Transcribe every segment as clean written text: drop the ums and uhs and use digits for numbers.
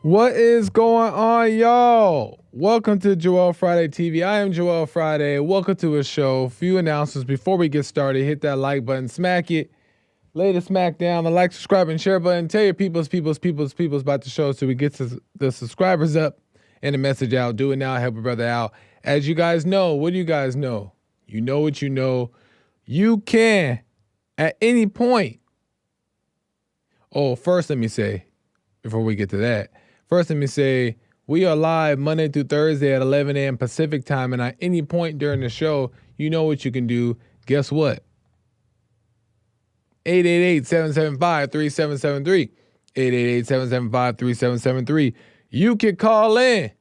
What is going on, y'all? Welcome to Joelle Friday TV. I am Joelle Friday. Welcome to a show. Few announcements before we get started. Hit that like button, smack it, lay the smack down, the like, subscribe, and share button. Tell your peoples about the show so we get the subscribers up and the message out. Do it now. Help a brother out. As you guys know, what do you guys know? You know what you know. You can, at any point. Oh, first let me say, before we get to that, first, let me say, we are live Monday through Thursday at 11 a.m. Pacific time, and at any point during the show, you know what you can do. Guess what? 888-775-3773. 888-775-3773. You can call in.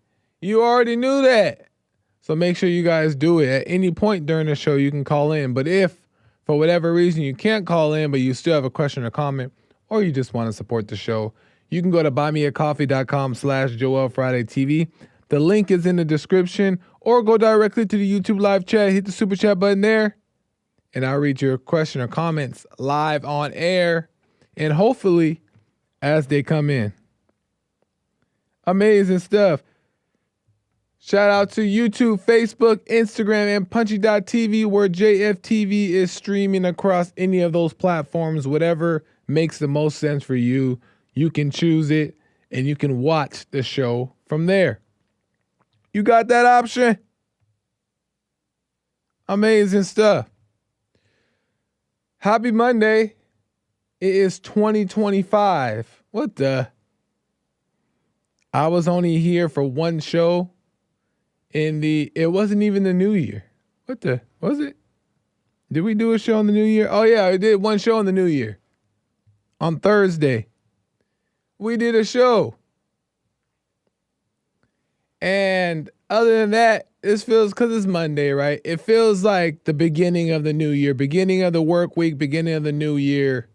You already knew that. So make sure you guys do it. At any point during the show, you can call in. But if, for whatever reason, you can't call in, but you still have a question or comment, or you just want to support the show, you can go to buymeacoffee.com/JoelleFridayTV. The link is in the description, or go directly to the YouTube live chat. Hit the super chat button there, and I'll read your question or comments live on air, and hopefully as they come in. Amazing stuff. Shout out to YouTube, Facebook, Instagram, and Punchy.tv, where JFTV is streaming across any of those platforms. Whatever makes the most sense for you. You can choose it, and you can watch the show from there. You got that option? Amazing stuff. Happy Monday. It is 2025. What the? I was only here for one show it wasn't even the new year. What the? Was it? Did we do a show in the new year? Oh, yeah, I did one show in the new year. On Thursday. We did a show. And other than that, this feels, because it's Monday, right? It feels like the beginning of the new year, beginning of the work week, beginning of the new year.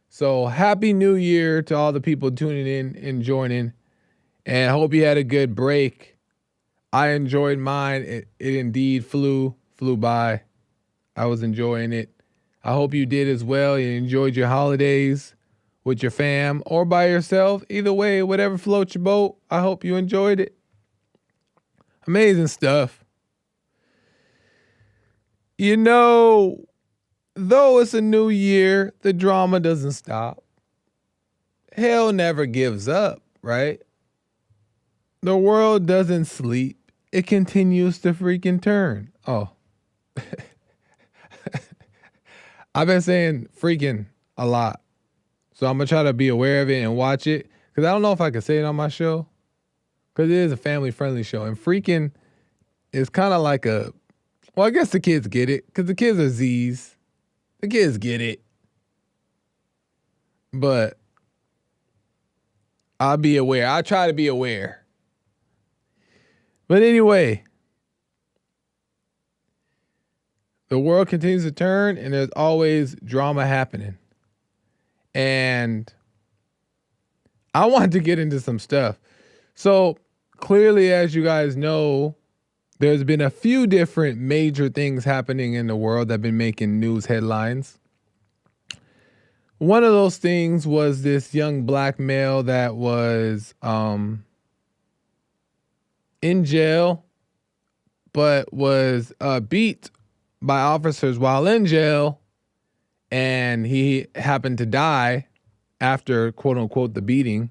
So happy new year to all the people tuning in and joining. And I hope you had a good break. I enjoyed mine. It indeed flew by. I was enjoying it. I hope you did as well. You enjoyed your holidays with your fam or by yourself. Either way, whatever floats your boat, I hope you enjoyed it. Amazing stuff. You know, though it's a new year, the drama doesn't stop. Hell never gives up, right? The world doesn't sleep. It continues to freaking turn. Oh. I've been saying freaking a lot. So I'm going to try to be aware of it and watch it. Because I don't know if I can say it on my show. Because it is a family-friendly show. And freaking is kind of like a... Well, I guess the kids get it. Because the kids are Z's. The kids get it. But I'll be aware. I'll try to be aware. But anyway, the world continues to turn, and there's always drama happening. And I wanted to get into some stuff. So clearly, as you guys know, there's been a few different major things happening in the world that have been making news headlines. One of those things was this young black male that was in jail, but was beat by officers while in jail, and he happened to die after, quote unquote, the beating.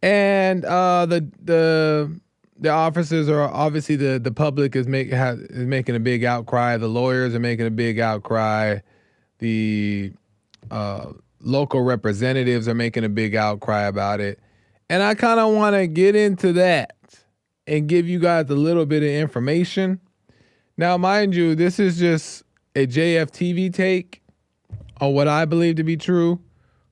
And the officers are obviously, the public is making a big outcry. The lawyers are making a big outcry. The local representatives are making a big outcry about it. And I kind of want to get into that and give you guys a little bit of information. Now, mind you, this is just a JFTV take on what I believe to be true.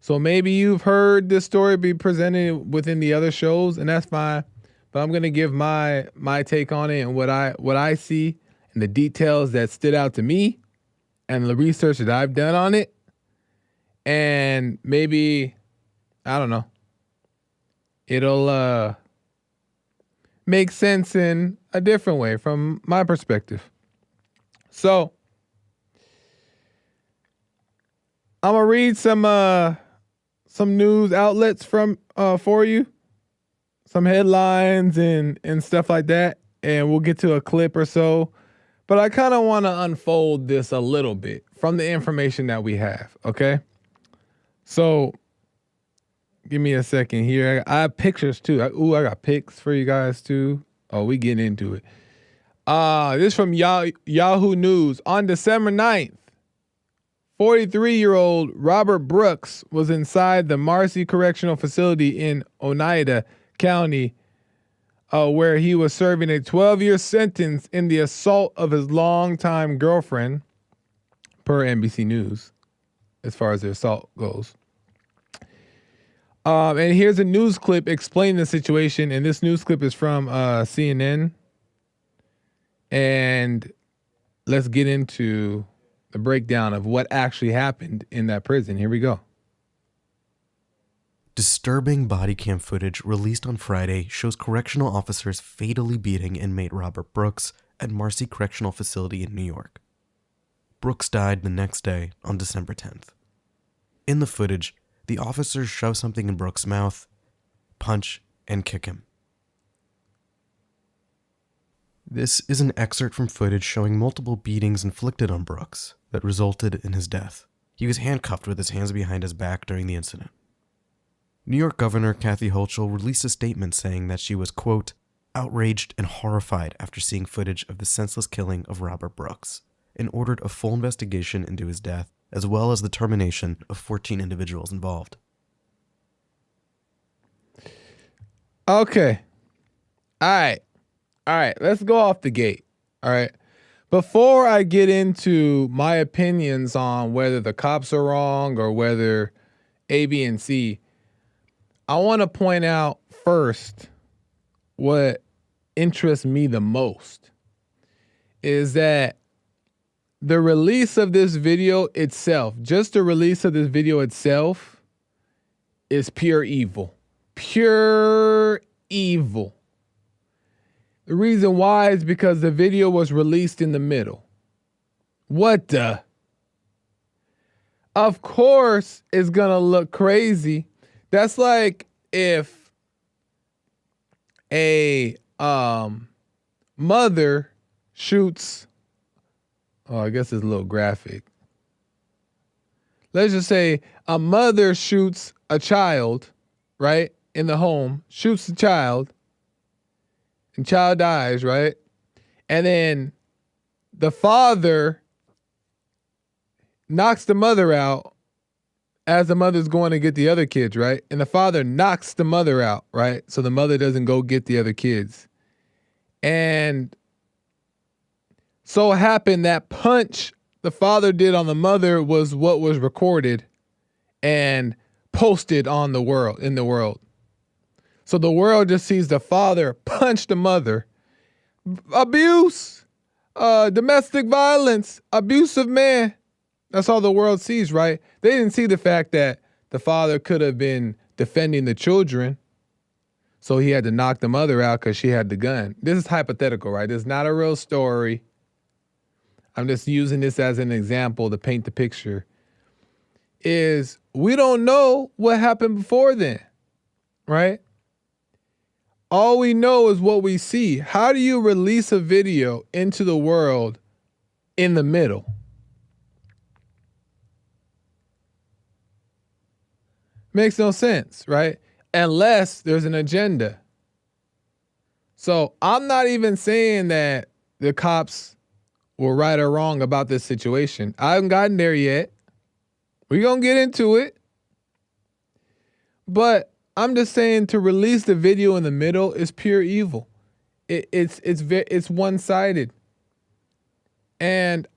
So maybe you've heard this story be presented within the other shows, and that's fine. But I'm going to give my take on it and what I see and the details that stood out to me and the research that I've done on it. And maybe, I don't know, it'll make sense in a different way from my perspective. So I'm gonna read some news outlets from for you headlines and stuff like that, and we'll get to a clip or so. But I kind of want to unfold this a little bit from the information that we have, okay? So give me a second here. I have pictures too. I got pics for you guys too. Oh, we getting into it. This is from Yahoo News. On December 9th, 43-year-old Robert Brooks was inside the Marcy Correctional Facility in Oneida County, where he was serving a 12-year sentence in the assault of his longtime girlfriend, per NBC News, as far as the assault goes. And here's a news clip explaining the situation, and this news clip is from CNN. And let's get into the breakdown of what actually happened in that prison. Here we go. Disturbing body cam footage released on Friday shows correctional officers fatally beating inmate Robert Brooks at Marcy Correctional Facility in New York. Brooks died the next day on December 10th. In the footage, the officers shove something in Brooks' mouth, punch, and kick him. This is an excerpt from footage showing multiple beatings inflicted on Brooks that resulted in his death. He was handcuffed with his hands behind his back during the incident. New York Governor Kathy Hochul released a statement saying that she was, quote, outraged and horrified after seeing footage of the senseless killing of Robert Brooks, and ordered a full investigation into his death, as well as the termination of 14 individuals involved. Okay. All right. Let's go off the gate. All right. Before I get into my opinions on whether the cops are wrong or whether A, B, and C, I want to point out first what interests me the most is that the release of this video itself, just the release of this video itself, is pure evil. Pure evil. The reason why is because the video was released in the middle. What the? Of course it's gonna look crazy. That's like if a mother shoots, I guess it's a little graphic. Let's just say a mother shoots a child, right, in the home, shoots the child, and child dies, right? And then the father knocks the mother out as the mother's going to get the other kids, right? And the father knocks the mother out, right? So the mother doesn't go get the other kids. And so happened that punch the father did on the mother was what was recorded and posted on the world, in the world. So the world just sees the father punch the mother. Abuse, domestic violence, abusive man. That's all the world sees, right? They didn't see the fact that the father could have been defending the children, so he had to knock the mother out because she had the gun. This is hypothetical, right? This is not a real story. I'm just using this as an example to paint the picture. Is we don't know what happened before then, right? All we know is what we see. How do you release a video into the world in the middle? Makes no sense, right? Unless there's an agenda. So I'm not even saying that the cops were right or wrong about this situation. I haven't gotten there yet. We're going to get into it. But I'm just saying to release the video in the middle is pure evil. It's one-sided. And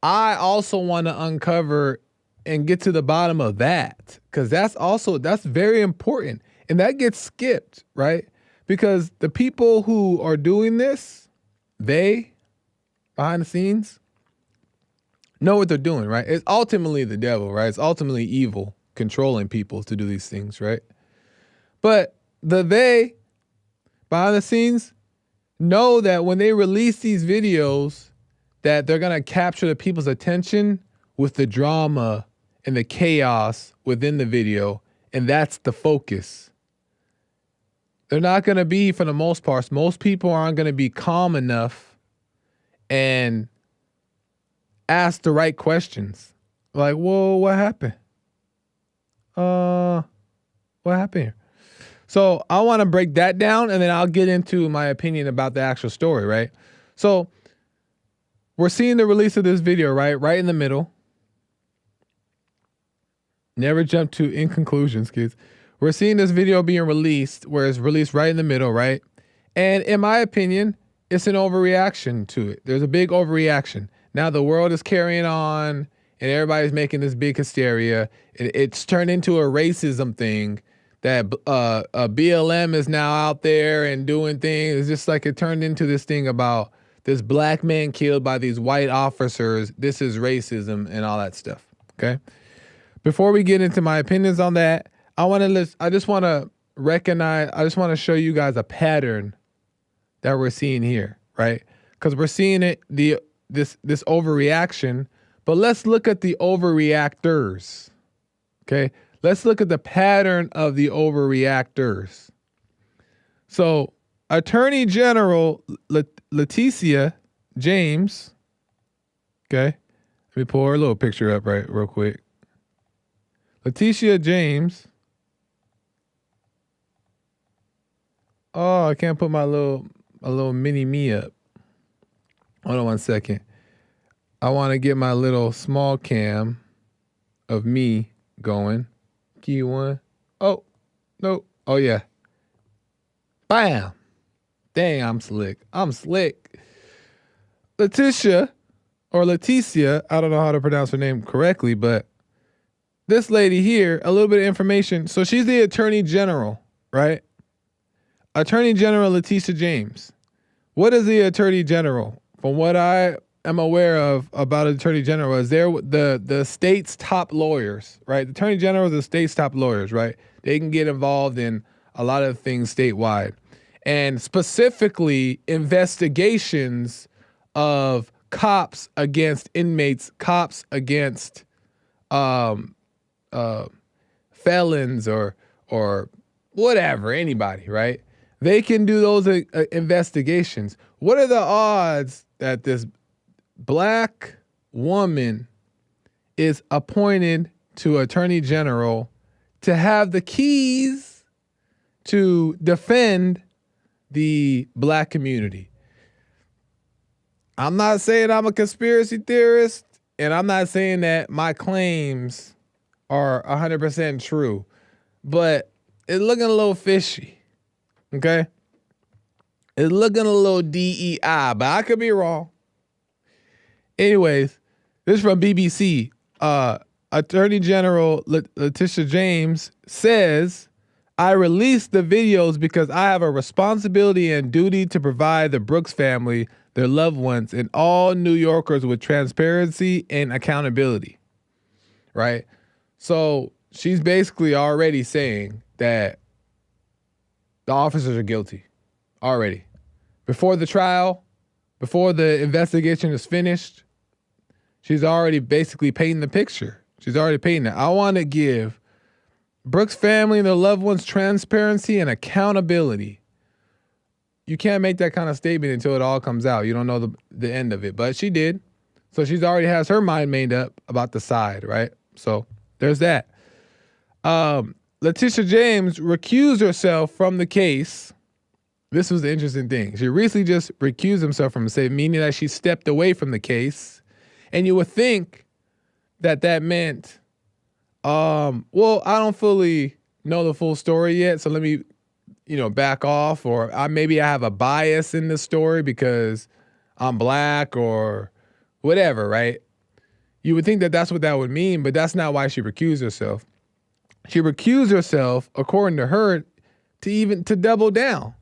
I also want to uncover and get to the bottom of that, because that's very important. And that gets skipped, right? Because the people who are doing this, they, behind the scenes, know what they're doing, right? It's ultimately the devil, right? It's ultimately evil controlling people to do these things, right? But they, behind the scenes, know that when they release these videos, that they're going to capture the people's attention with the drama and the chaos within the video, and that's the focus. They're not going to be, for the most part, most people aren't going to be calm enough and ask the right questions. Like, whoa, what happened? What happened here? So I want to break that down, and then I'll get into my opinion about the actual story, right? So we're seeing the release of this video, right? Right in the middle. Never jump to in conclusions, kids. We're seeing this video being released, where it's released right in the middle, right? And in my opinion, it's an overreaction to it. There's a big overreaction. Now the world is carrying on, and everybody's making this big hysteria. It's turned into a racism thing that BLM is now out there and doing things. It's just like it turned into this thing about this black man killed by these white officers. This is racism and all that stuff. Okay. Before we get into my opinions on that, I just want to show you guys a pattern that we're seeing here, right? Because we're seeing this overreaction, but let's look at the overreactors. Okay, let's look at the pattern of the overreactors. So, Attorney General Leticia James. Okay, let me pull her little picture up real quick. Leticia James. Oh, I can't put my little mini me up. Hold on 1 second. I want to get my little small cam of me going. Key one. Oh, no. Oh, yeah. Bam. Dang, I'm slick. Leticia, I don't know how to pronounce her name correctly, but this lady here, a little bit of information. So she's the Attorney General, right? Attorney General Leticia James. What is the Attorney General? From what I am aware of about Attorney General, is they're the state's top lawyers, right? The Attorney General is the state's top lawyers, right? They can get involved in a lot of things statewide. And specifically investigations of cops against inmates, cops against felons or whatever, anybody, right? They can do those investigations. What are the odds that this black woman is appointed to Attorney General to have the keys to defend the black community? I'm not saying I'm a conspiracy theorist, and I'm not saying that my claims are 100% true, but it's looking a little fishy. Okay? It's looking a little DEI, but I could be wrong. Anyways, this is from BBC. Attorney General Leticia James says, I released the videos because I have a responsibility and duty to provide the Brooks family, their loved ones, and all New Yorkers with transparency and accountability. Right? So she's basically already saying that the officers are guilty already. Before the trial, before the investigation is finished, she's already basically painting the picture. She's already painting it. I want to give Brooks family and their loved ones transparency and accountability. You can't make that kind of statement until it all comes out. You don't know the end of it, but she did. So she's already has her mind made up about the side, right? So there's that. Leticia James recused herself from the case. This was the interesting thing. She recently just recused herself from the case, meaning that she stepped away from the case. And you would think that meant, well, I don't fully know the full story yet, so let me, back off, or maybe I have a bias in the story because I'm black or whatever, right? You would think that that's what that would mean, but that's not why she recused herself. She recused herself, according to her, to double down,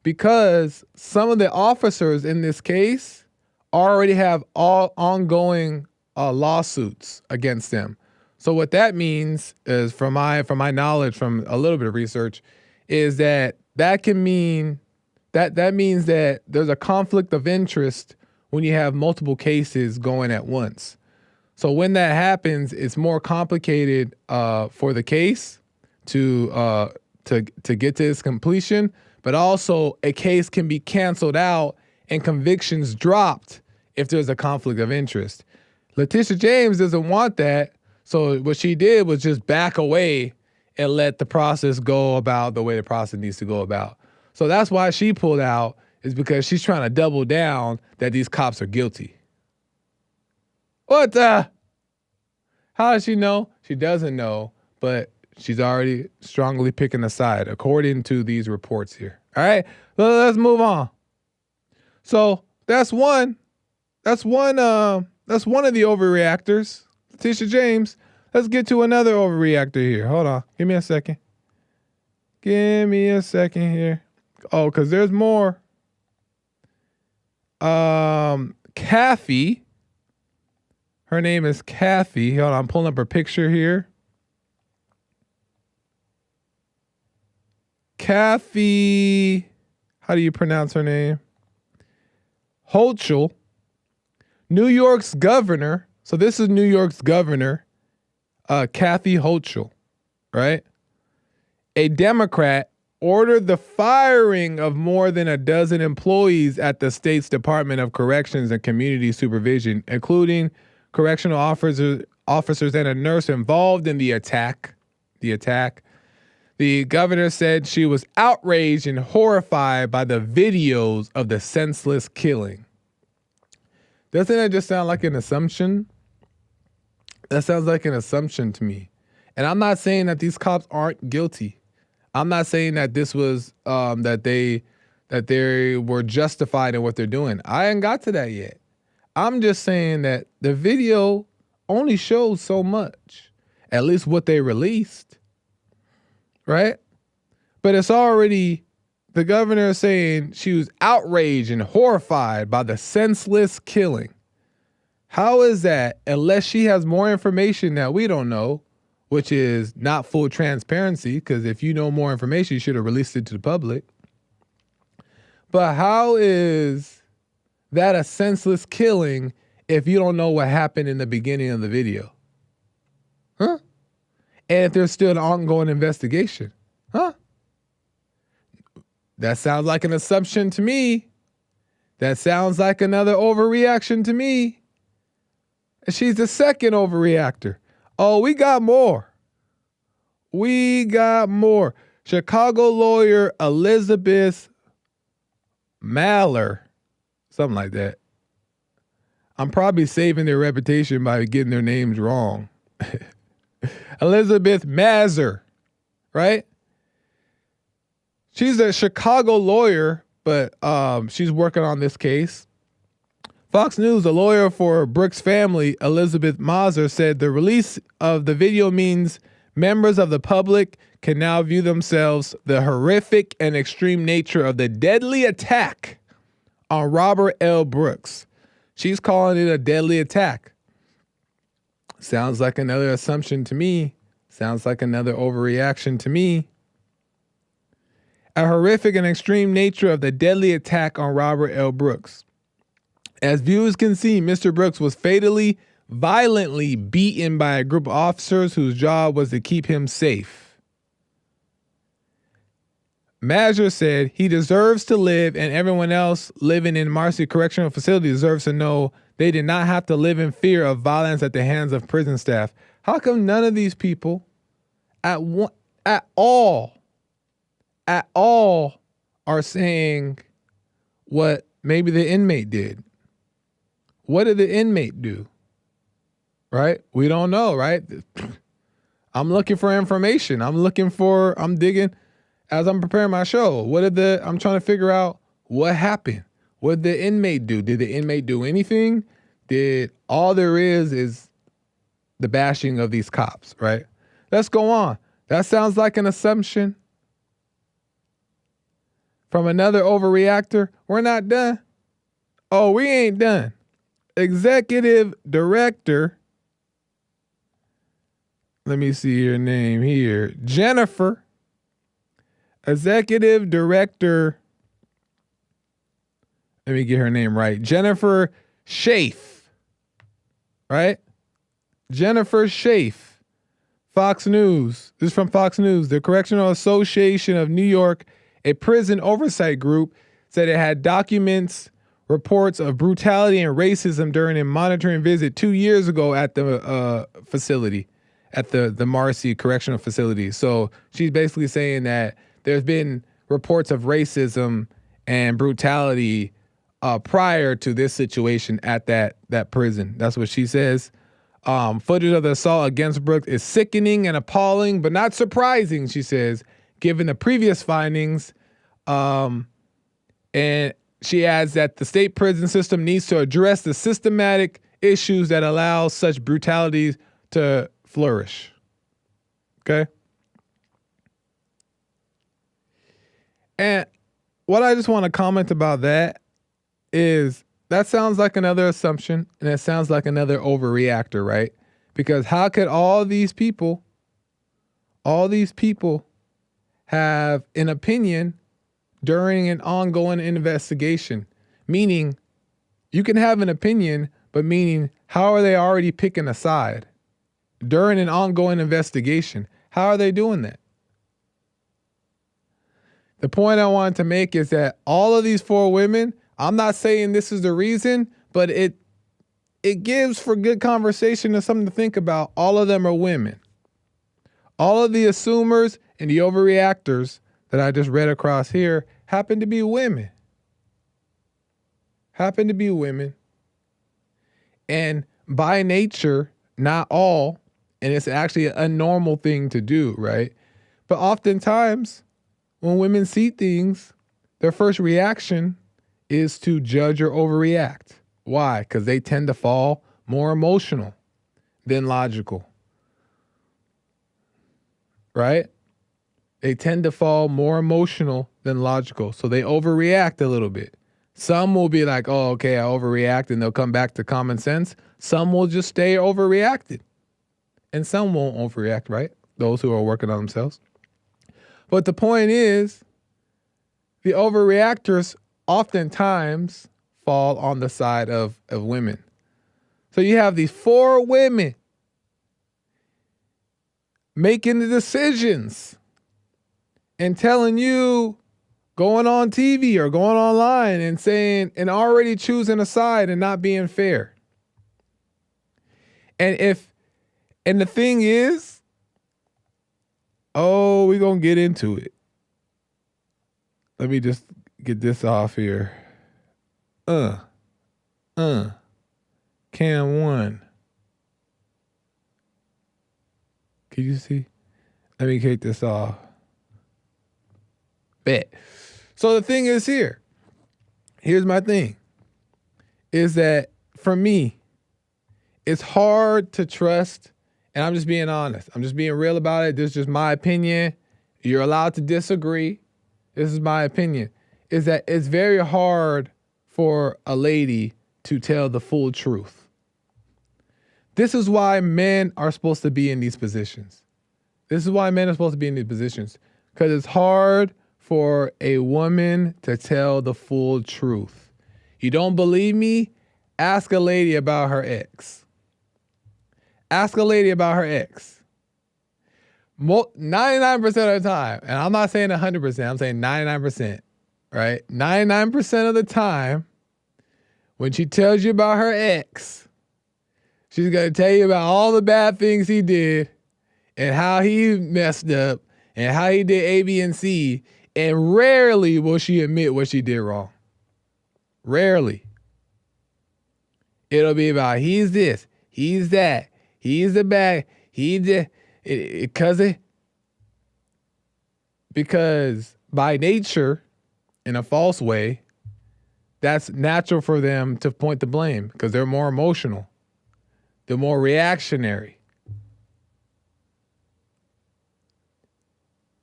because some of the officers in this case already have all ongoing lawsuits against them. So what that means is, from my knowledge, from a little bit of research, is that can mean that means that there's a conflict of interest when you have multiple cases going at once. So when that happens, it's more complicated for the case to to get to its completion, but also a case can be canceled out and convictions dropped if there's a conflict of interest. Leticia James doesn't want that, so what she did was just back away and let the process go about the way the process needs to go about. So that's why she pulled out, is because she's trying to double down that these cops are guilty. What the? How does she know? She doesn't know, but she's already strongly picking a side, according to these reports here. All right, well, let's move on. So that's one. That's one of the overreactors, Leticia James. Let's get to another overreactor here. Hold on. Give me a second. Here. Oh, because there's more. Kathy. Her name is Kathy. Hold on. I'm pulling up her picture here. Kathy. How do you pronounce her name? Hochul. New York's governor. So this is New York's governor, Kathy Hochul, right? A Democrat ordered the firing of more than a dozen employees at the state's Department of Corrections and Community Supervision, including correctional officers and a nurse involved in the attack. The governor said she was outraged and horrified by the videos of the senseless killing. Doesn't that just sound like an assumption? That sounds like an assumption to me. And I'm not saying that these cops aren't guilty. I'm not saying that this was that they were justified in what they're doing. I ain't got to that yet. I'm just saying that the video only shows so much, at least what they released, right? But it's already, the governor is saying she was outraged and horrified by the senseless killing. How is that, unless she has more information that we don't know, which is not full transparency, because if you know more information, you should have released it to the public. But how is that a senseless killing if you don't know what happened in the beginning of the video? Huh? And if there's still an ongoing investigation? Huh? That sounds like an assumption to me. That sounds like another overreaction to me. And she's the second overreactor. Oh, we got more. Chicago lawyer Elizabeth Maller, something like that. I'm probably saving their reputation by getting their names wrong. Elizabeth Mazur, right? She's a Chicago lawyer, but she's working on this case. Fox News, a lawyer for Brooks' family, Elizabeth Mazur, said the release of the video means members of the public can now view themselves the horrific and extreme nature of the deadly attack on Robert L. Brooks. She's calling it a deadly attack. Sounds like another assumption to me. Sounds like another overreaction to me. A horrific and extreme nature of the deadly attack on Robert L. Brooks. As viewers can see, Mr. Brooks was fatally, violently beaten by a group of officers whose job was to keep him safe. Mazur said he deserves to live, and everyone else living in Marcy Correctional Facility deserves to know they did not have to live in fear of violence at the hands of prison staff. How come none of these people at all are saying what maybe the inmate did? What did the inmate do? Right? We don't know, right? I'm looking for information. I'm digging as I'm preparing my show. I'm trying to figure out what happened. What did the inmate do? Did the inmate do anything? All there is the bashing of these cops, right? Let's go on. That sounds like an assumption from another overreactor. We're not done. Oh, we ain't done. Executive Director, let me see your name here. Jennifer, Executive Director, let me get her name right. Jennifer Schaaf, right? Jennifer Schaaf Fox News. This is from Fox News. The Correctional Association of New York, a prison oversight group, said it had documents, reports of brutality and racism during a monitoring visit 2 years ago at the facility, at the Marcy Correctional Facility. So she's basically saying that there's been reports of racism and brutality prior to this situation at that prison. That's what she says. Footage of the assault against Brooks is sickening and appalling, but not surprising, she says, given the previous findings. And she adds that the state prison system needs to address the systematic issues that allow such brutalities to flourish. Okay? And what I just want to comment about that is that sounds like another assumption, and it sounds like another overreactor, right? Because how could all these people have an opinion during an ongoing investigation? Meaning, you can have an opinion, but meaning, how are they already picking a side during an ongoing investigation? How are they doing that? The point I wanted to make is that all of these 4 women, I'm not saying this is the reason, but it gives for good conversation and something to think about. All of them are women. All of the assumers and the overreactors that I just read across here happen to be women. And by nature, not all, and it's actually a normal thing to do, right? But oftentimes, when women see things, their first reaction is to judge or overreact. Why? Because they tend to fall more emotional than logical. Right? They tend to fall more emotional than logical. So they overreact a little bit. Some will be like, oh, okay, I overreact, and they'll come back to common sense. Some will just stay overreacted. And some won't overreact, right? Those who are working on themselves. But the point is, the overreactors oftentimes fall on the side of women. So you have these 4 women making the decisions and telling you, going on TV or going online and saying, and already choosing a side and not being fair. And the thing is, we're going to get into it. Let me just get this off here. Cam 1. Can you see? Let me take this off. Bet. So the thing is here. Here's my thing. Is that for me, it's hard to trust, and I'm just being honest. I'm just being real about it. This is just my opinion. You're allowed to disagree. This is my opinion. Is that it's very hard for a lady to tell the full truth. This is why men are supposed to be in these positions. Because it's hard for a woman to tell the full truth. You don't believe me? Ask a lady about her ex. 99% of the time, and I'm not saying 100%, I'm saying 99%, right? 99% of the time, when she tells you about her ex, she's going to tell you about all the bad things he did and how he messed up and how he did A, B, and C, and rarely will she admit what she did wrong. Rarely. It'll be about he's this, he's that, he's the bad, he did, because by nature, in a false way, that's natural for them to point the blame because they're more emotional. They're more reactionary.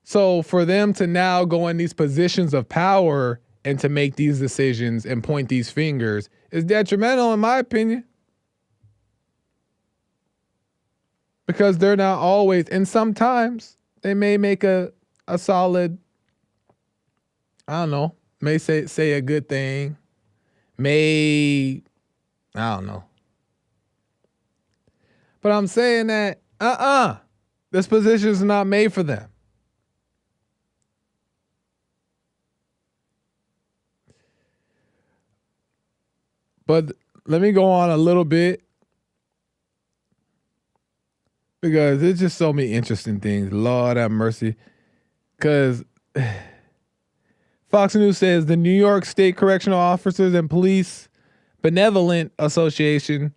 So for them to now go in these positions of power and to make these decisions and point these fingers is detrimental, in my opinion. Because they're not always, and sometimes they may make a solid, I don't know, may say a good thing, I don't know. But I'm saying that, This position is not made for them. But let me go on a little bit because there's just so many interesting things. Lord have mercy. Because Fox News says the New York State Correctional Officers and Police Benevolent Association,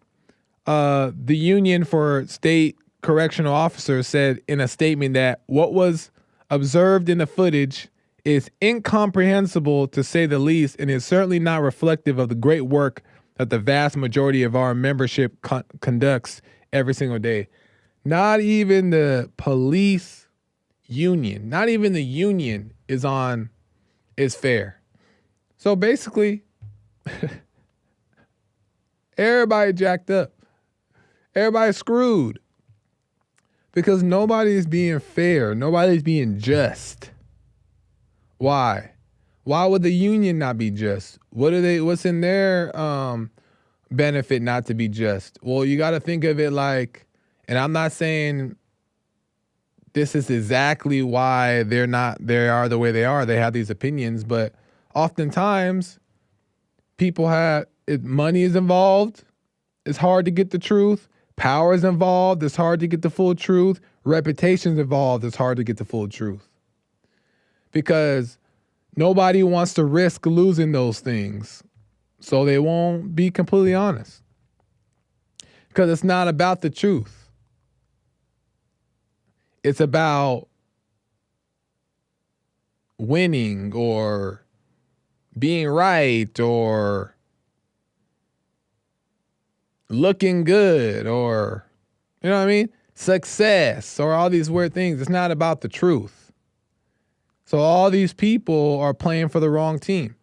the union for state correctional officers, said in a statement that what was observed in the footage is incomprehensible to say the least, and is certainly not reflective of the great work that the vast majority of our membership conducts every single day. Not even the police union, not even the union is fair. So basically, everybody jacked up. Everybody's screwed. Because nobody's being fair. Nobody's being just. Why? Why would the union not be just? What's in their benefit not to be just? Well, you got to think of it like, and I'm not saying this is exactly why they are the way they are. They have these opinions, but oftentimes money is involved. It's hard to get the truth. Power is involved. It's hard to get the full truth. Reputation's involved. It's hard to get the full truth. Because nobody wants to risk losing those things. So they won't be completely honest. Because it's not about the truth. It's about winning or being right or looking good or, you know what I mean? Success or all these weird things. It's not about the truth. So all these people are playing for the wrong team.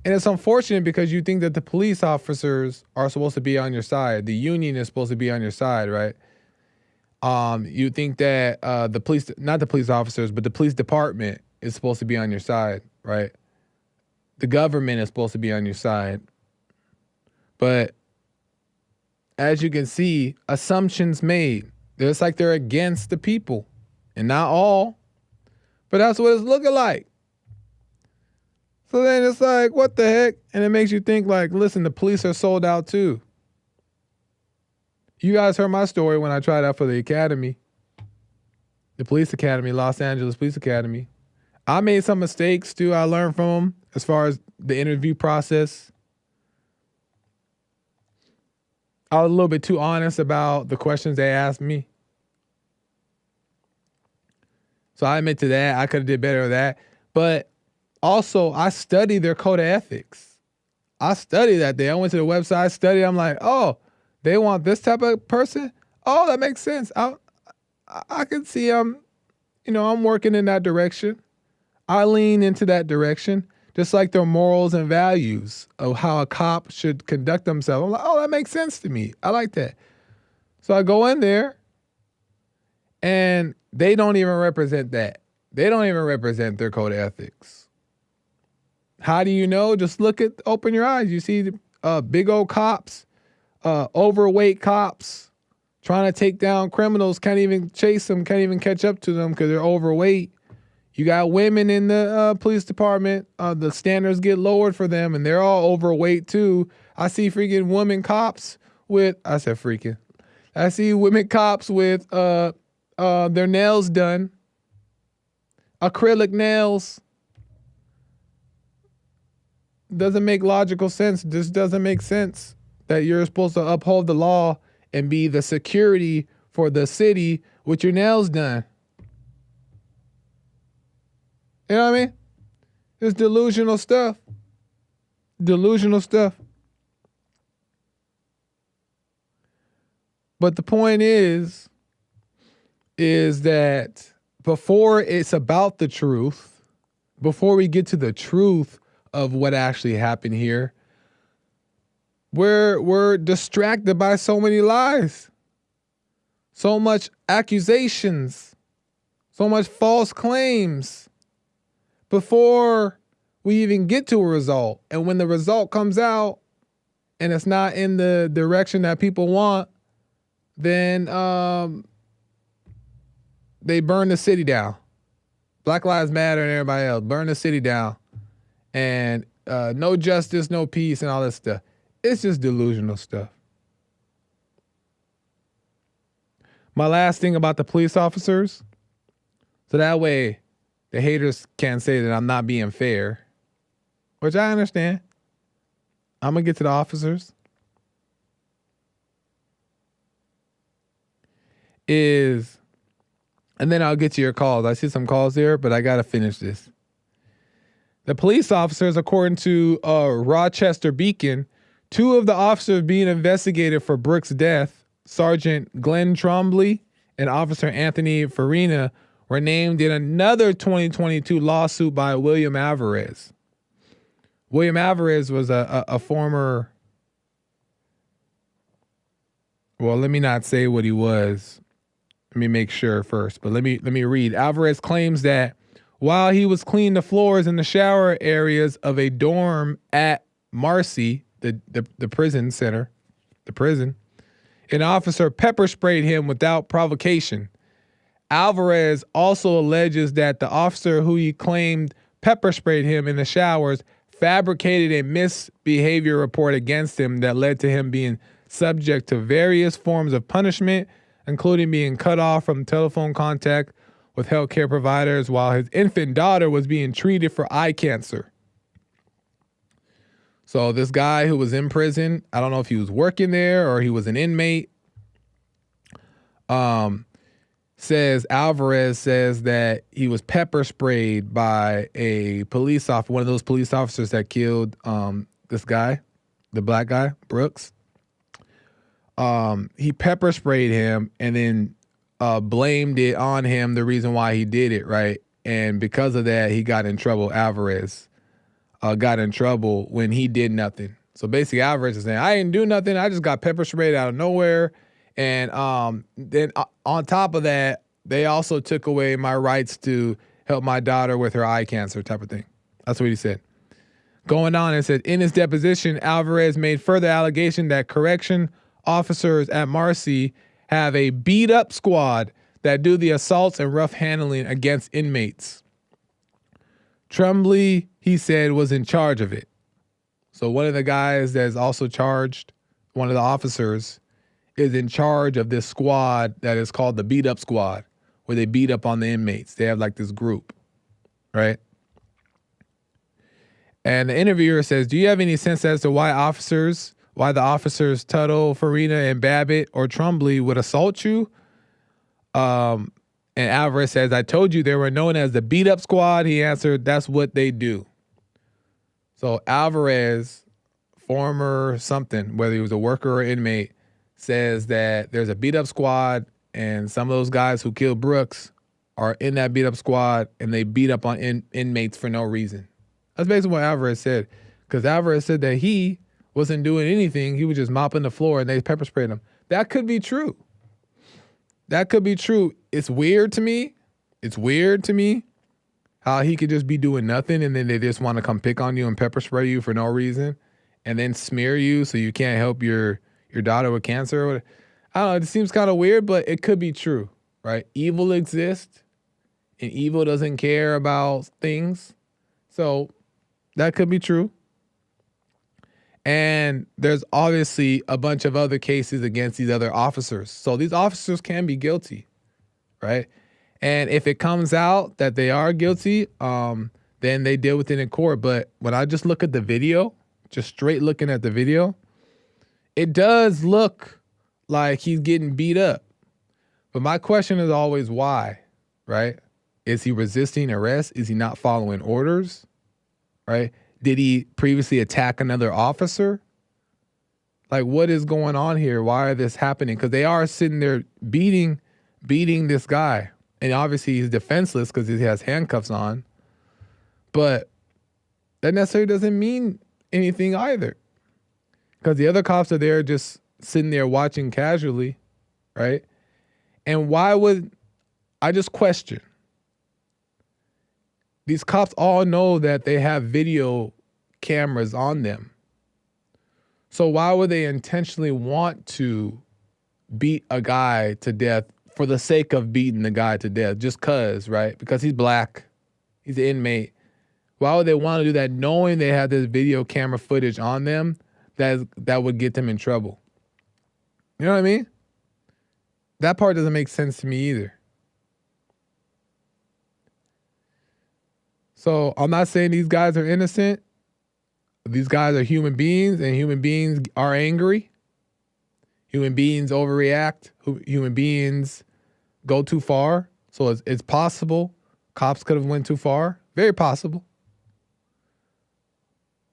And it's unfortunate because you think that the police officers are supposed to be on your side. The union is supposed to be on your side, right? You think that the police, not the police officers, but the police department is supposed to be on your side, right? The government is supposed to be on your side. But as you can see, assumptions made. It's like they're against the people. And not all, but that's what it's looking like. So then it's like, what the heck? And it makes you think like, listen, the police are sold out too. You guys heard my story when I tried out for the academy. The police academy, Los Angeles Police Academy. I made some mistakes too. I learned from them as far as the interview process. I was a little bit too honest about the questions they asked me. So I admit to that. I could have did better with that. But also, I studied their code of ethics. I studied that day. I went to the website, studied. I'm like, oh, they want this type of person? Oh, that makes sense. I can see I'm working in that direction. I lean into that direction, just like their morals and values of how a cop should conduct themselves. I'm like, oh, that makes sense to me. I like that. So I go in there, and they don't even represent that. They don't even represent their code of ethics. How do you know? Just open your eyes. You see big old cops, overweight cops trying to take down criminals, can't even chase them, can't even catch up to them because they're overweight. You got women in the police department. The standards get lowered for them, and they're all overweight too. I see freaking women cops with, I see women cops with their nails done. Acrylic nails. Doesn't make logical sense. This doesn't make sense that you're supposed to uphold the law and be the security for the city with your nails done. You know what I mean? It's delusional stuff. Delusional stuff. But the point is that before it's about the truth, before we get to the truth of what actually happened here, we're distracted by so many lies, so much accusations, so much false claims before we even get to a result. And when the result comes out and it's not in the direction that people want, then they burned the city down. Black Lives Matter and everybody else burn the city down, and no justice, no peace, and all this stuff. It's just delusional stuff. My last thing about the police officers, so that way the haters can't say that I'm not being fair, which I understand. I'm going to get to the officers. And then I'll get to your calls. I see some calls there, but I got to finish this. The police officers, according to Rochester Beacon, 2 of the officers being investigated for Brooks' death, Sergeant Glenn Trombley and Officer Anthony Farina, were named in another 2022 lawsuit by William Alvarez. William Alvarez was a former, well, let me not say what he was. Let me make sure first, but let me read. Alvarez claims that while he was cleaning the floors in the shower areas of a dorm at Marcy, the prison center, the prison, an officer pepper sprayed him without provocation. Alvarez also alleges that the officer who he claimed pepper sprayed him in the showers fabricated a misbehavior report against him that led to him being subject to various forms of punishment, including being cut off from telephone contact with healthcare providers while his infant daughter was being treated for eye cancer. So this guy who was in prison, I don't know if he was working there or he was an inmate, Alvarez says that he was pepper sprayed by a police officer, one of those police officers that killed this guy, the black guy, Brooks. He pepper sprayed him and then blamed it on him, the reason why he did it, right? And because of that, he got in trouble. Alvarez got in trouble when he did nothing. So basically, Alvarez is saying, I didn't do nothing. I just got pepper sprayed out of nowhere. And then on top of that, they also took away my rights to help my daughter with her eye cancer type of thing. That's what he said. Going on, it said, in his deposition, Alvarez made further allegation that correction officers at Marcy have a beat-up squad that do the assaults and rough handling against inmates. Tremblay, he said, was in charge of it. So one of the guys that's also charged, one of the officers, is in charge of this squad that is called the beat-up squad, where they beat up on the inmates. They have like this group, right? And the interviewer says, do you have any sense as to why the officers Tuttle, Farina, and Babbitt or Trombley would assault you? And Alvarez says, I told you they were known as the beat up squad. He answered, that's what they do. So Alvarez, former something, whether he was a worker or inmate, says that there's a beat up squad and some of those guys who killed Brooks are in that beat up squad and they beat up on inmates for no reason. That's basically what Alvarez said. Because Alvarez said that he wasn't doing anything. He was just mopping the floor and they pepper sprayed him. That could be true. That could be true. It's weird to me. It's weird to me how he could just be doing nothing and then they just want to come pick on you and pepper spray you for no reason and then smear you so you can't help your daughter with cancer. I don't know. It seems kind of weird, but it could be true, right? Evil exists and evil doesn't care about things. So that could be true. And there's obviously a bunch of other cases against these other officers. So these officers can be guilty, right? And if it comes out that they are guilty, then they deal with it in court. But when I just look at the video, just straight looking at the video, it does look like he's getting beat up. But my question is always why, right? Is he resisting arrest? Is he not following orders, right? Did he previously attack another officer? Like, what is going on here? Why is this happening? Because they are sitting there beating this guy. And obviously he's defenseless because he has handcuffs on. But that necessarily doesn't mean anything either. Because the other cops are there just sitting there watching casually, right? And why would, I just question. These cops all know that they have video cameras on them. So why would they intentionally want to beat a guy to death for the sake of beating the guy to death, just cause, right? Because he's black, he's an inmate. Why would they want to do that knowing they have this video camera footage on them that would get them in trouble? You know what I mean? That part doesn't make sense to me either. So I'm not saying these guys are innocent. These guys are human beings, and human beings are angry. Human beings overreact. Human beings go too far. So it's possible cops could have went too far. Very possible.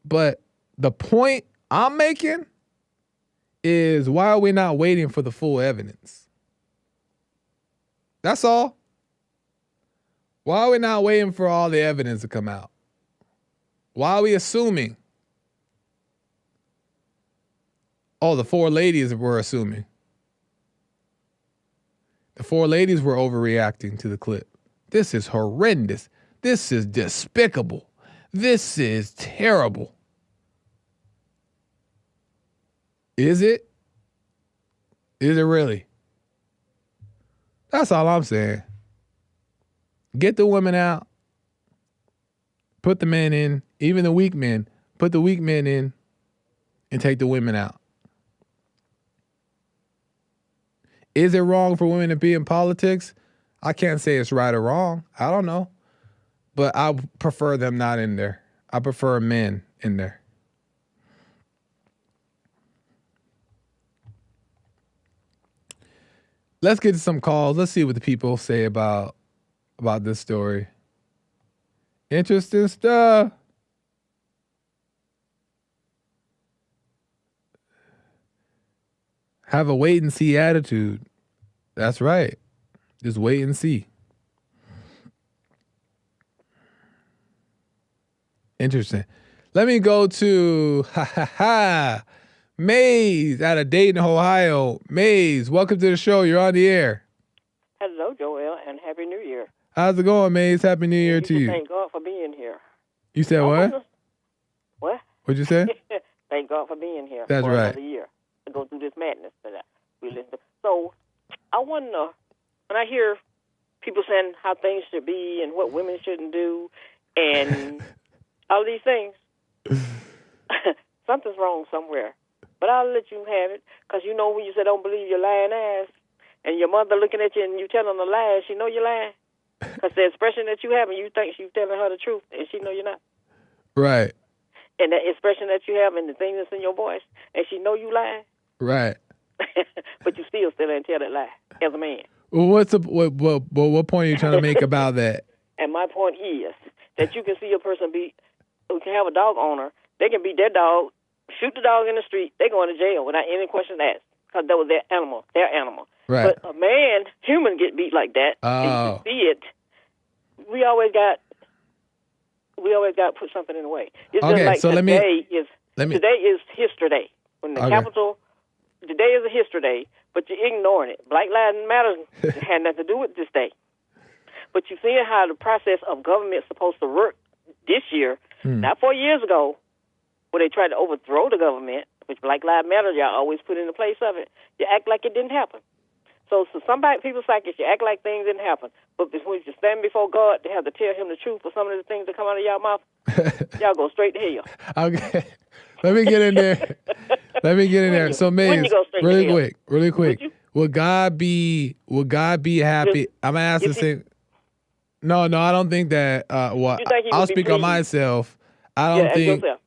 But the point I'm making is, why are we not waiting for the full evidence? That's all. Why are we not waiting for all the evidence to come out? Why are we assuming? Oh, the four ladies were assuming. The four ladies were overreacting to the clip. This is horrendous. This is despicable. This is terrible. Is it? Is it really? That's all I'm saying. Get the women out. Put the men in. Even the weak men. Put the weak men in and take the women out. Is it wrong for women to be in politics? I can't say it's right or wrong. I don't know. But I prefer them not in there. I prefer men in there. Let's get to some calls. Let's see what the people say about this story. Interesting stuff. Have a wait and see attitude. That's right. Just wait and see. Interesting. Let me go to Maze out of Dayton, Ohio. Maze, welcome to the show. You're on the air. Hello, Joelle, and Happy New Year. How's it going, Maze? Happy New Year to you. Thank God for being here. You said what? What? What'd you say? Thank God for being here. That's for right. Another year to go through this madness that we listen to. So, I wonder, when I hear people saying how things should be and what women shouldn't do and all these things, something's wrong somewhere. But I'll let you have it, because you know when you say don't believe your lying ass, and your mother looking at you and you telling a lie, she know you're lying. Because the expression that you have and you think she's telling her the truth, and she know you're not. Right. And the expression that you have and the thing that's in your voice, and she know you lying. Right. But you still ain't tell that lie as a man. Well, what point are you trying to make about that? And my point is that you can see a person who can have a dog owner, they can beat their dog, shoot the dog in the street, they go into jail without any question asked, because that was their animal. Right. But a man, human, get beat like that. Oh. And you see it. We always got to put something in the way. It's Okay, just like so today is History Day. When the Capitol, today is a History Day, but you're ignoring it. Black Lives Matter had nothing to do with this day. But you see how the process of government is supposed to work this year, not 4 years ago, where they tried to overthrow the government, which Black Lives Matter, y'all always put in the place of it. You act like it didn't happen. So people psychics, you act like things didn't happen. But when you stand before God, they have to tell him the truth for some of the things that come out of y'all mouth. Y'all go straight to hell. Okay. Let me get in there. So, Maze, really quick. Would God be happy? I'm going to ask the same. No, I don't think that. I'll speak on myself. I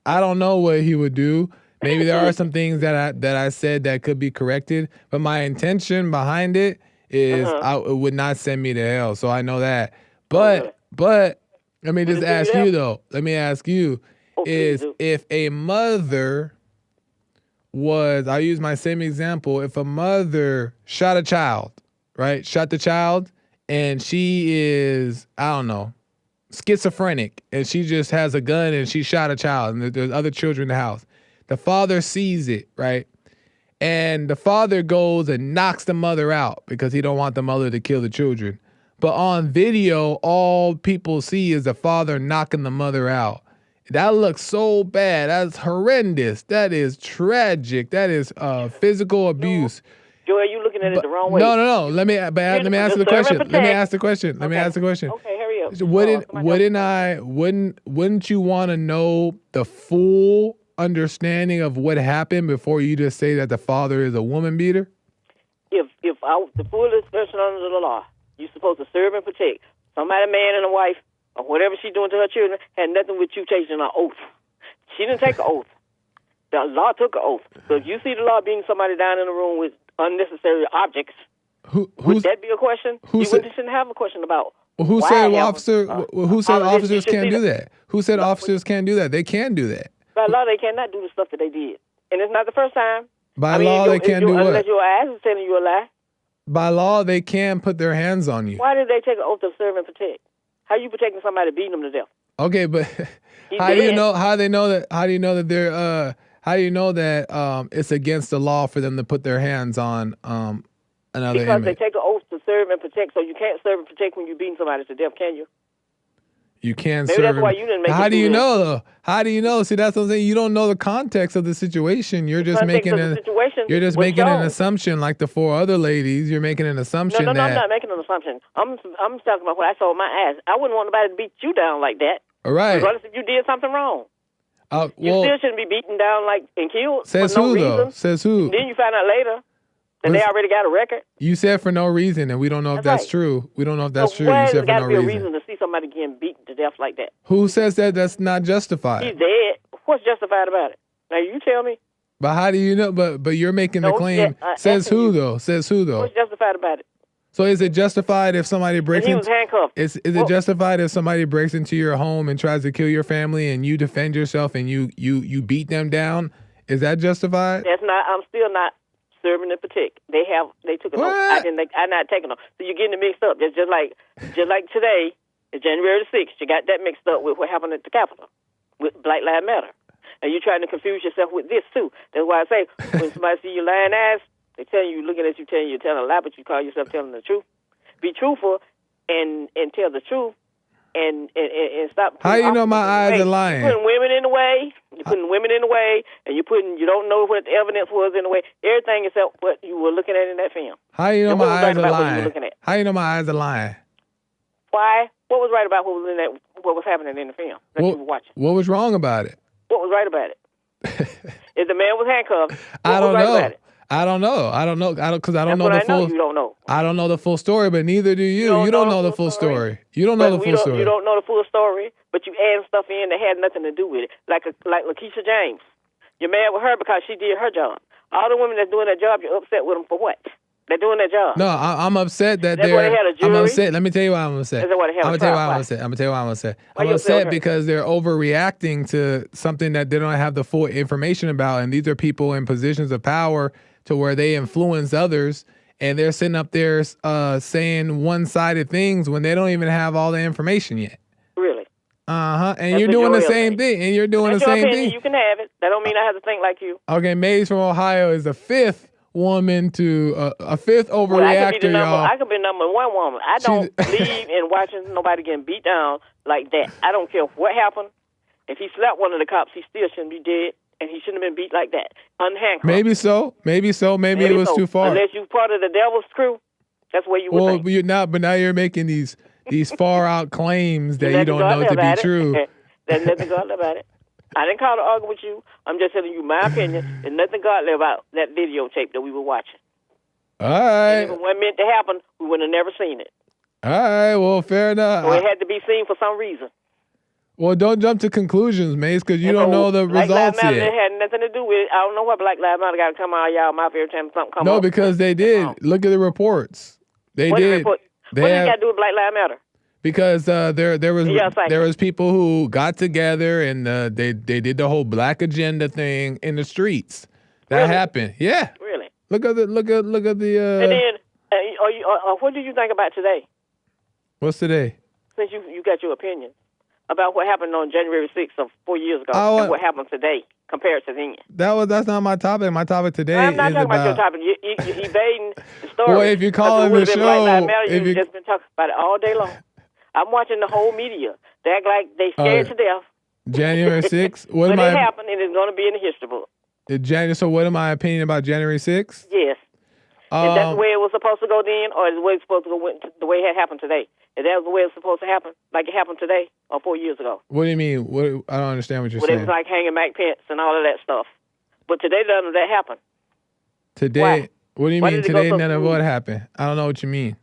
don't know what he would do. Maybe there are some things that I said that could be corrected, but my intention behind it is it would not send me to hell. So I know that. But let me just ask you though. Let me ask you, if a mother I'll use my same example. If a mother shot a child, right? Shot the child, and she is, I don't know, schizophrenic, and she just has a gun and she shot a child, and there's other children in the house. The father sees it, right? And the father goes and knocks the mother out because he don't want the mother to kill the children. But on video, all people see is the father knocking the mother out. That looks so bad. That's horrendous. That is tragic. That is physical abuse. Joelle, you looking at it the wrong way. No. Let me ask the question. Let me ask the question. Okay, hurry up. Wouldn't you want to know the full understanding of what happened before you just say that the father is a woman beater? If the fullest person under the law, you're supposed to serve and protect. Somebody, a man and a wife, or whatever she's doing to her children, had nothing with you taking an oath. She didn't take an oath. The law took an oath. So if you see the law beating somebody down in the room with unnecessary objects, would that be a question? You shouldn't have a question about. Well, who said officers can't do that? Who said officers can't do that? They can do that. By law, they cannot do the stuff that they did, and it's not the first time. By law, they can't do what? Unless your ass is telling you a lie. By law, they can put their hands on you. Why did they take an oath to serve and protect? How you protecting somebody beating them to death? Okay, but how do you know that it's against the law for them to put their hands on another because inmate? They take an oath to serve and protect, so you can't serve and protect when you're beating somebody to death, can you? You can't Maybe serve. That's why you didn't make How it do you through know though? How do you know? See, that's what I'm saying. You don't know the context of the situation. You're just making an assumption, like the four other ladies. You're making an assumption. No, I'm not making an assumption. I'm talking about what I saw with my eyes. I wouldn't want nobody to beat you down like that. All right. Regardless if you did something wrong. You still shouldn't be beaten down and killed. Says for no who reason. though? Says who? And then you find out later that they already got a record. You said for no reason, and we don't know if that's true. We don't know if that's true. You said for no reason. There's got to be a reason to see somebody getting beaten to death like that. Who says that that's not justified? He's dead. What's justified about it? Now you tell me. But how do you know? But you're making the claim. Says who though? Says who though? What's justified about it? So is it justified if somebody breaks into? He was handcuffed. Is it justified if somebody breaks into your home and tries to kill your family and you defend yourself and you beat them down? Is that justified? That's not. I'm still not serving and protect. They took an oath. I'm not taking them. So you're getting it mixed up. Just like today, January 6th, you got that mixed up with what happened at the Capitol with Black Lives Matter, and you're trying to confuse yourself with this too. That's why I say when somebody see you lying ass. They telling you, looking at you, telling you you're telling a lie, but you call yourself telling the truth. Be truthful and tell the truth and stop. How you know my eyes are lying? You're putting women in the way. You're putting women in the way, and you don't know what the evidence was in the way. Everything except what you were looking at in that film. How you know my eyes are lying? How you know my eyes are lying? Why? What was right about what was in that? What was happening in the film that you were watching? What was wrong about it? What was right about it? If the man was handcuffed, I don't know. About it? I don't know. Because I don't know the full. You don't know. I don't know the full story, but neither do you. You don't know the full story. You don't know the full story. You don't know the full story, but you add stuff in that had nothing to do with it. Like Leticia James. You're mad with her because she did her job. All the women that's doing that job, you're upset with them for what? They're doing their job. No, I'm upset that they're. I'm upset. Let me tell you why I'm upset. I'm gonna tell you why I'm upset. I'm upset because they're overreacting to something that they don't have the full information about, and these are people in positions of power to where they influence others, and they're sitting up there saying one-sided things when they don't even have all the information yet. Really? And you're doing the same thing. And you're doing the same thing. You can have it. That don't mean I have to think like you. Okay, Maze from Ohio is the fifth woman to a fifth overreactor, y'all. I could be number one woman. I don't believe in watching nobody getting beat down like that. I don't care what happened. If he slapped one of the cops, he still shouldn't be dead. And he shouldn't have been beat like that, unhandcuffed. Maybe so. Maybe it was too far. Unless you're part of the devil's crew, that's where you would think. Well, you're not. But now you're making these far out claims that you don't know to be true. There's nothing godly about it. I didn't call to argue with you. I'm just telling you my opinion. There's nothing godly about that videotape that we were watching. All right. And if it wasn't meant to happen, we would have never seen it. All right. Well, fair enough. So it had to be seen for some reason. Well, don't jump to conclusions, Mace, because you don't know the results yet. It had nothing to do with it. I don't know why Black Lives Matter got to come out of y'all mouth every time something comes up. No, because they did. Look at the reports. They did. What does it got to do with Black Lives Matter? Because there was people who got together and they did the whole black agenda thing in the streets. That happened. Yeah. Really? Look at the. And then, what do you think about today? What's today? Since you got your opinion about what happened on January 6th of 4 years ago and what happened today compared to then. That's not my topic. My topic today I'm not talking about your topic. You're evading the story. Well, if you're calling the show, you've just been talking about it all day long. I'm watching the whole media. They act like they scared to death. January 6th? But it happened, and it's going to be in the history book. So what am my opinion about January 6th? Yes. Is that the way it was supposed to go then, or is the way it's supposed to go the way it happened today? Is that the way it's supposed to happen, like it happened today or 4 years ago? What do you mean? I don't understand what you're saying. It was like hanging Mac Pence and all of that stuff. But today, none of that happened. Today? Why? What do you mean today? None of what happened? I don't know what you mean.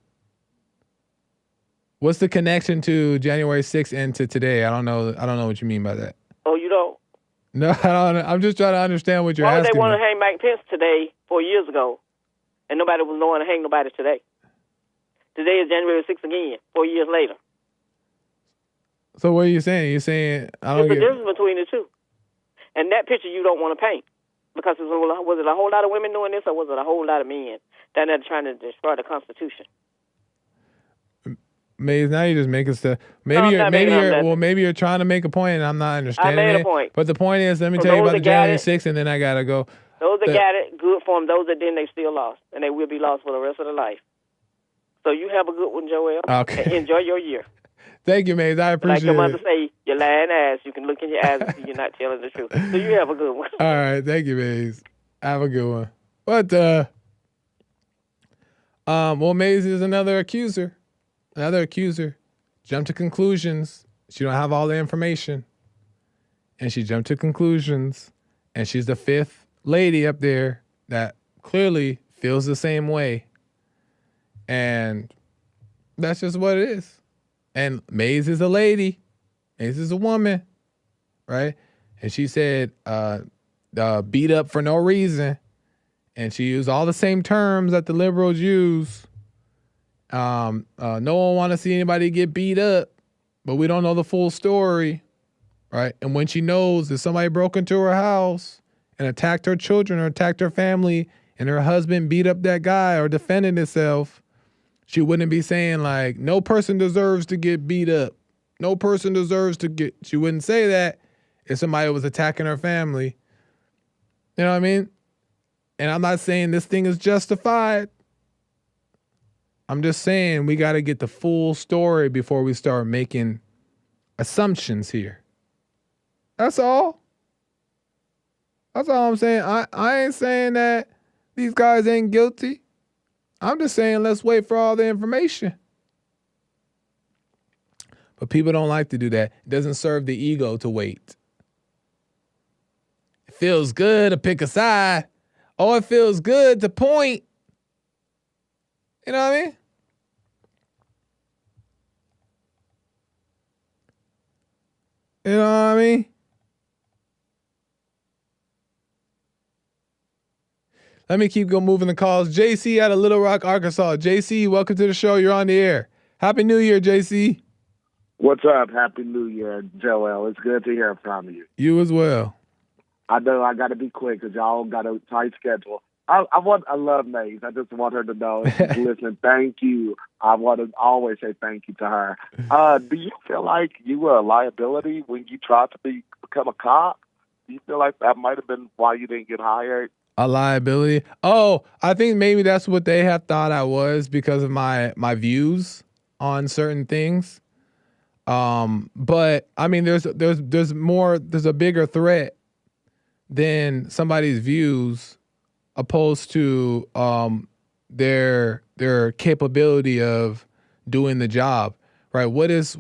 What's the connection to January 6th and to today? I don't know what you mean by that. Oh, you don't? No, I don't. I'm just trying to understand what you're asking. Why would they want to hang Mac Pence today 4 years ago, and nobody was knowing to hang nobody today? Today is January 6th again, 4 years later. So what are you saying? You're saying I don't There's get... a difference between the two. And that picture you don't want to paint. Because was it a whole lot of women doing this, or was it a whole lot of men down there trying to destroy the Constitution? Maze, now you're just making stuff. Maybe you're trying to make a point, and I'm not understanding it. I made a point. But the point is, let me tell you about the January 6th, and then I gotta go. Those that got it, good for them. Those that didn't, they still lost, and they will be lost for the rest of their life. So you have a good one, Joelle. Okay. And enjoy your year. Thank you, Maze. I appreciate it. Like your mother say, you lying ass. You can look in your eyes and see you're not telling the truth. So you have a good one. All right. Thank you, Maze. Have a good one. But well, Maze is another accuser. Jumped to conclusions. She don't have all the information. And she jumped to conclusions. And she's the fifth lady up there that clearly feels the same way. And that's just what it is. And Maze is a lady. Maze is a woman. Right? And she said, beat up for no reason. And she used all the same terms that the liberals use. No one want to see anybody get beat up, but we don't know the full story, right? And when she knows that somebody broke into her house and attacked her children or attacked her family and her husband beat up that guy or defended himself, she wouldn't be saying like, no person deserves to get beat up. No person deserves to get, she wouldn't say that if somebody was attacking her family. You know what I mean? And I'm not saying this thing is justified. I'm just saying we got to get the full story before we start making assumptions here. That's all. That's all I'm saying. I ain't saying that these guys ain't guilty. I'm just saying let's wait for all the information. But people don't like to do that. It doesn't serve the ego to wait. It feels good to pick a side. Oh, it feels good to point. You know what I mean? You know what I mean? Let me keep moving the calls. JC out of Little Rock, Arkansas. JC, welcome to the show. You're on the air. Happy New Year, JC. What's up? Happy New Year, Joelle. It's good to hear from you. You as well. I know I got to be quick because y'all got a tight schedule. I love Maze. I just want her to know if she's listening. Thank you. I want to always say thank you to her. Do you feel like you were a liability when you tried to become a cop? Do you feel like that might have been why you didn't get hired? A liability? Oh, I think maybe that's what they have thought I was because of my views on certain things. But I mean, there's a bigger threat than somebody's views opposed to their capability of doing the job, right? What is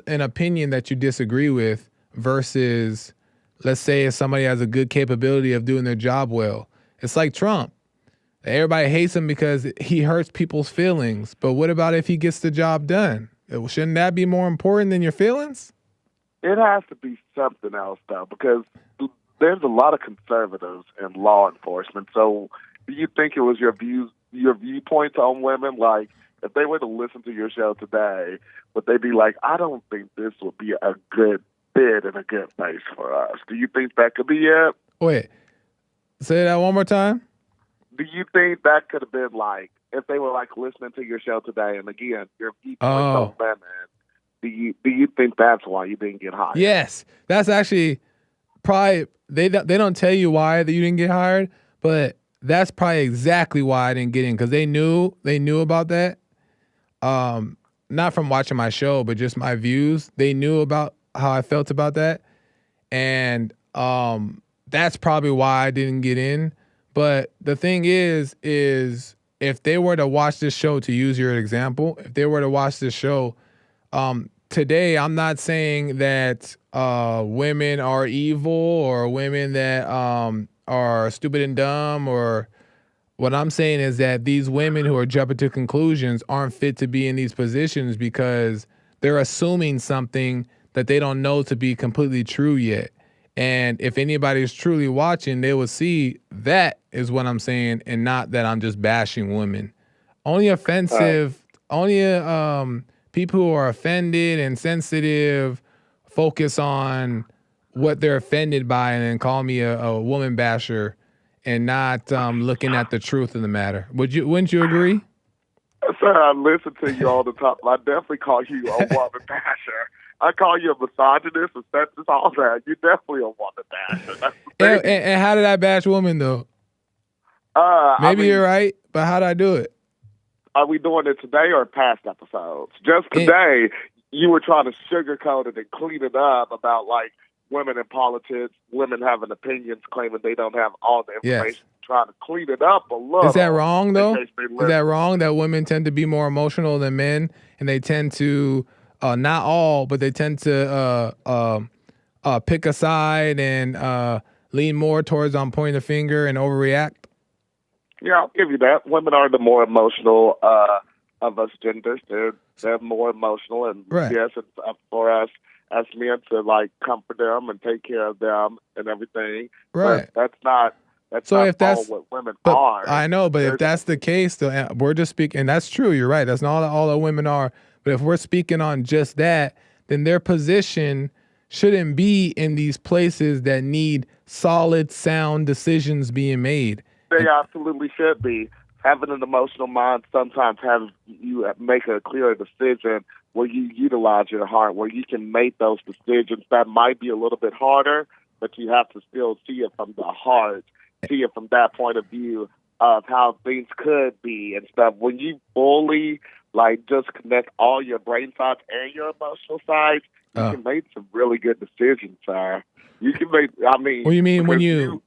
an opinion that you disagree with versus, let's say, if somebody has a good capability of doing their job well? It's like Trump. Everybody hates him because he hurts people's feelings. But what about if he gets the job done? Shouldn't that be more important than your feelings? It has to be something else, though, because there's a lot of conservatives in law enforcement. So do you think it was your viewpoints on women? Like, if they were to listen to your show today, would they be like, I don't think this would be a good fit and a good place for us? Do you think that could be it? Wait, say that one more time. Do you think that could have been like, if they were like listening to your show today, and again, your viewpoints on women, do you think that's why you didn't get hired? Yes, that's actually probably, they don't tell you why that you didn't get hired, but that's probably exactly why I didn't get in, because they knew about that. Not from watching my show, but just my views. They knew about how I felt about that, and that's probably why I didn't get in. But the thing is if they were to watch this show, to use your example, if they were to watch this show, today, I'm not saying that women are evil or women that are stupid and dumb, or what I'm saying is that these women who are jumping to conclusions aren't fit to be in these positions because they're assuming something that they don't know to be completely true yet. And if anybody is truly watching, they will see that is what I'm saying, and not that I'm just bashing women. Only offensive, only people who are offended and sensitive focus on what they're offended by and then call me a woman basher and not looking at the truth of the matter. Wouldn't you agree? Sir, I listen to you all the time. I definitely call you a woman basher. I call you a misogynist, a sexist, all that. You're definitely a woman basher. That's the thing. And how did I bash women, though? Maybe you're right, but how did I do it? Are we doing it today or past episodes? Just today, you were trying to sugarcoat it and clean it up about, like, women in politics, women having opinions, claiming they don't have all the information. Yes. Trying to clean it up a little. Is that wrong, though? Is that wrong that women tend to be more emotional than men, and they tend to, not all, but they tend to pick a side and lean more towards on pointing the finger and overreact? Yeah, I'll give you that. Women are the more emotional of us genders. They're more emotional, and right. Yes, it's up for us as men to, like, comfort them and take care of them and everything. Right. But that's not all what women are. I know, but if that's the case, we're just speaking, and that's true. You're right. That's not all that women are. But if we're speaking on just that, then their position shouldn't be in these places that need solid, sound decisions being made. They absolutely should be. Having an emotional mind sometimes has you make a clearer decision where you utilize your heart, where you can make those decisions. That might be a little bit harder, but you have to still see it from the heart, see it from that point of view of how things could be and stuff. When you fully, like, just connect all your brain sides and your emotional sides, you can make some really good decisions, sir. You can make, I mean... What do you mean when you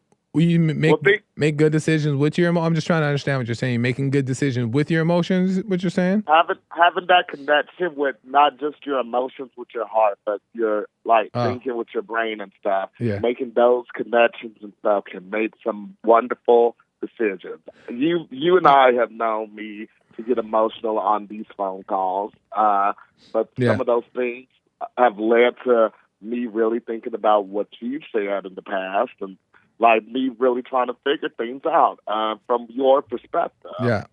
make good decisions with your emotions? I'm just trying to understand what you're saying. Making good decisions with your emotions, what you're saying? Having that connection with not just your emotions with your heart, but your, like, thinking with your brain and stuff. Yeah. Making those connections and stuff can make some wonderful decisions. You and I have known me to get emotional on these phone calls, but some of those things have led to me really thinking about what you've said in the past and, like, me really trying to figure things out from your perspective. Yeah.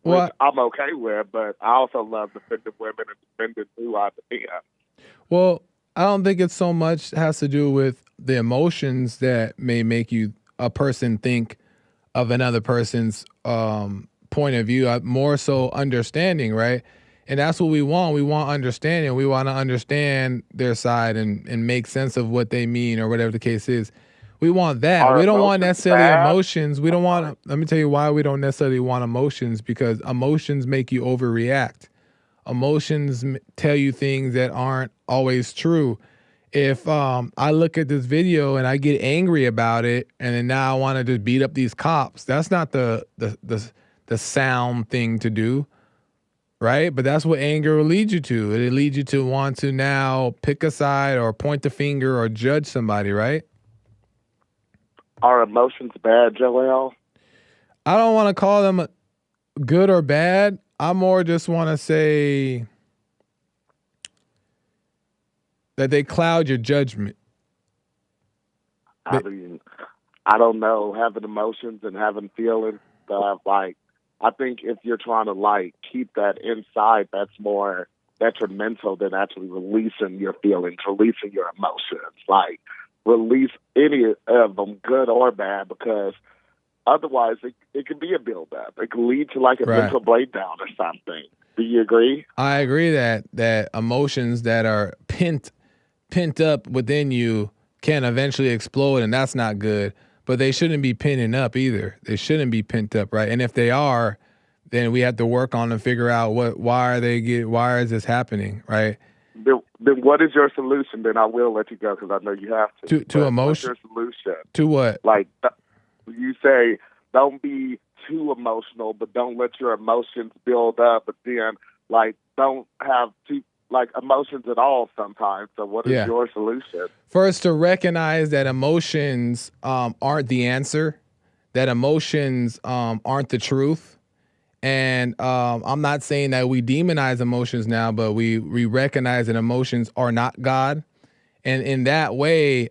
Which I'm okay with, but I also love defending women and defending who I defend. Well, I don't think it's so much has to do with the emotions that may make a person think of another person's point of view. More so understanding, right? And that's what we want. We want understanding. We want to understand their side and make sense of what they mean or whatever the case is. We want that. We don't want necessarily emotions. We don't want, let me tell you why we don't necessarily want emotions, because emotions make you overreact. Emotions tell you things that aren't always true. If I look at this video and I get angry about it, and then now I want to just beat up these cops, that's not the sound thing to do, right? But that's what anger will lead you to. It leads you to want to now pick a side or point the finger or judge somebody, right? Are emotions bad, Joelle? I don't want to call them good or bad. I more just want to say that they cloud your judgment. I mean, I don't know. Having emotions and having feelings, like, I think if you're trying to, like, keep that inside, that's more detrimental than actually releasing your feelings, releasing your emotions. Like, release any of them, good or bad, because otherwise it could be a buildup. It could lead to, like, a mental breakdown or something. Do you agree? I agree that emotions that are pent up within you can eventually explode, and that's not good. But they shouldn't be pinning up either. They shouldn't be pent up, right? And if they are, then we have to work on and figure out why is this happening, right? Then what is your solution? Then I will let you go because I know you have to. To emotion. What's your solution? To what? Like, you say don't be too emotional, but don't let your emotions build up. But then, like, don't have too emotions at all sometimes. So what is your solution? First, to recognize that emotions aren't the answer, that emotions aren't the truth. And I'm not saying that we demonize emotions now, but we recognize that emotions are not God. And in that way,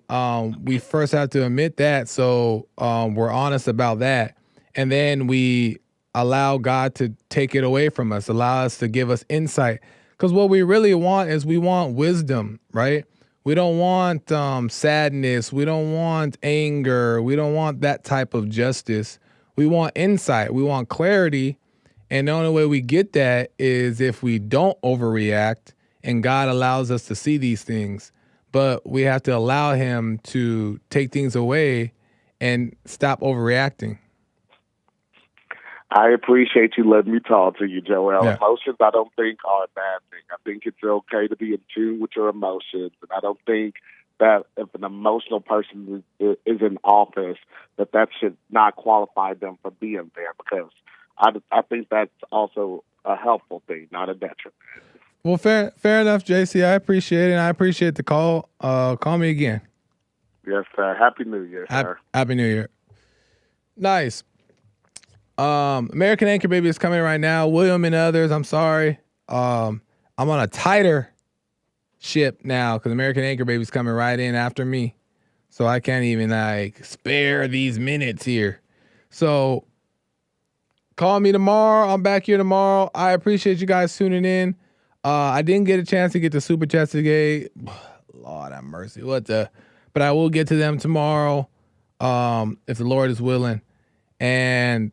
we first have to admit that. So we're honest about that. And then we allow God to take it away from us, allow us to give us insight. Because what we really want is we want wisdom, right? We don't want sadness. We don't want anger. We don't want that type of justice. We want insight. We want clarity. And the only way we get that is if we don't overreact and God allows us to see these things. But we have to allow him to take things away and stop overreacting. I appreciate you letting me talk to you, Joelle. Yeah. Emotions, I don't think, are a bad thing. I think it's okay to be in tune with your emotions. And I don't think that if an emotional person is in office, that should not qualify them for being there, because I think that's also a helpful thing, not a detriment. Well, fair enough, JC. I appreciate it. And I appreciate the call. Call me again. Yes, sir. Happy New Year, sir. Happy New Year. Nice. American Anchor Baby is coming right now. William and others, I'm sorry. I'm on a tighter ship now because American Anchor Baby's coming right in after me. So I can't even spare these minutes here. So call me tomorrow. I'm back here tomorrow. I appreciate you guys tuning in. I didn't get a chance to get the super chats today. Lord have mercy. But I will get to them tomorrow, if the Lord is willing. And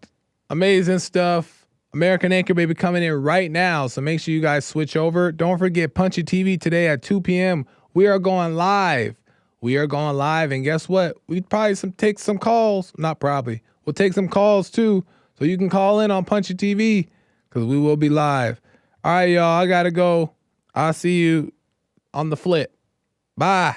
amazing stuff. American Anchor Baby coming in right now. So make sure you guys switch over. Don't forget Punchy TV today at 2 p.m. We are going live. And guess what? We probably take some calls. Not probably. We'll take some calls too. So you can call in on Punchy TV because we will be live. All right, y'all. I got to go. I'll see you on the flip. Bye.